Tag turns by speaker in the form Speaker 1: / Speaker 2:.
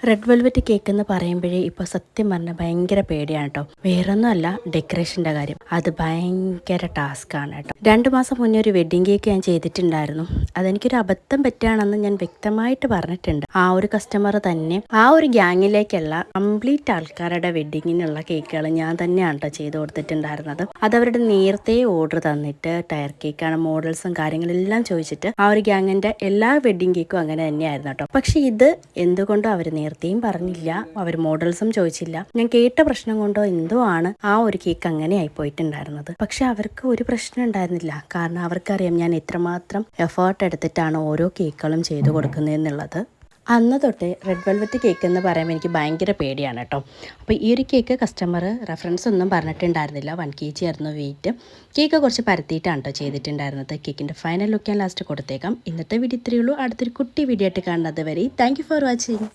Speaker 1: Red velvet cake എന്ന് പറയുമ്പോഴേ ഇപ്പോൾ സത്യം പറഞ്ഞാൽ ഭയങ്കര പേടിയാണ് കേട്ടോ. വേറൊന്നുമല്ല, ഡെക്കറേഷൻ്റെ കാര്യം അത് ഭയങ്കര ടാസ്ക്കാണ് കേട്ടോ. 2 മാസം മുന്നേ ഒരു വെഡ്ഡിങ് കേക്ക് ഞാൻ ചെയ്തിട്ടുണ്ടായിരുന്നു. അതെനിക്കൊരു അബദ്ധം പറ്റുകയാണെന്ന് ഞാൻ വ്യക്തമായിട്ട് പറഞ്ഞിട്ടുണ്ട്. ആ ഒരു കസ്റ്റമർ തന്നെ ആ ഒരു ഗ്യാങ്ങിലേക്കുള്ള കംപ്ലീറ്റ് ആൾക്കാരുടെ വെഡ്ഡിങ്ങിനുള്ള കേക്കുകൾ ഞാൻ തന്നെയാണ് കേട്ടോ ചെയ്ത് കൊടുത്തിട്ടുണ്ടായിരുന്നത്. അതവരുടെ നേരത്തെ ഓർഡർ തന്നിട്ട് ടയർ കേക്കാണ്, മോഡൽസും കാര്യങ്ങളെല്ലാം ചോദിച്ചിട്ട് ആ ഒരു ഗ്യാങ്ങിൻ്റെ എല്ലാ വെഡ്ഡിങ് കേക്കും അങ്ങനെ തന്നെയായിരുന്നു കേട്ടോ. പക്ഷേ ഇത് എന്തുകൊണ്ടോ അവർ നേരത്തെയും പറഞ്ഞില്ല, അവർ മോഡൽസും ചോദിച്ചില്ല. ഞാൻ കേട്ട പ്രശ്നം കൊണ്ടോ എന്തോ ആണ് ആ ഒരു കേക്ക് അങ്ങനെ ആയി പോയിട്ടുണ്ടായിരുന്നത്. പക്ഷെ അവർക്ക് ഒരു പ്രശ്നം ഉണ്ടായിരുന്നില്ല. കാരണം അവർക്കറിയാം ഞാൻ എത്രമാത്രം എഫേർട്ട് എടുത്തിട്ടാണ് ഓരോ കേക്കുകളും ചെയ്തു കൊടുക്കുന്നതെന്നുള്ളത്. അന്ന് തൊട്ട് റെഡ് വെൽവെറ്റ് കേക്ക് എന്ന് പറയുമ്പോൾ എനിക്ക് ഭയങ്കര പേടിയാണ് കേട്ടോ. അപ്പോൾ ഈ ഒരു കേക്ക് കസ്റ്റമർ റെഫറൻസ് ഒന്നും പറഞ്ഞിട്ടുണ്ടായിരുന്നില്ല. 1 kg ആയിരുന്നു വെയിറ്റ്. കേക്ക് കുറച്ച് പരത്തിയിട്ടാണ് കേട്ടോ ചെയ്തിട്ടുണ്ടായിരുന്നത്. കേക്കിൻ്റെ ഫൈനൽ ലുക്ക് ഞാൻ ലാസ്റ്റ് കൊടുത്തേക്കാം. ഇന്നത്തെ വീഡിയോ ഇത്രയേ ഉള്ളൂ. അടുത്തൊരു കുട്ടി വീഡിയോ ആയിട്ട് കാണുന്നത് വരെ താങ്ക് യു ഫോർ വാച്ചിങ്.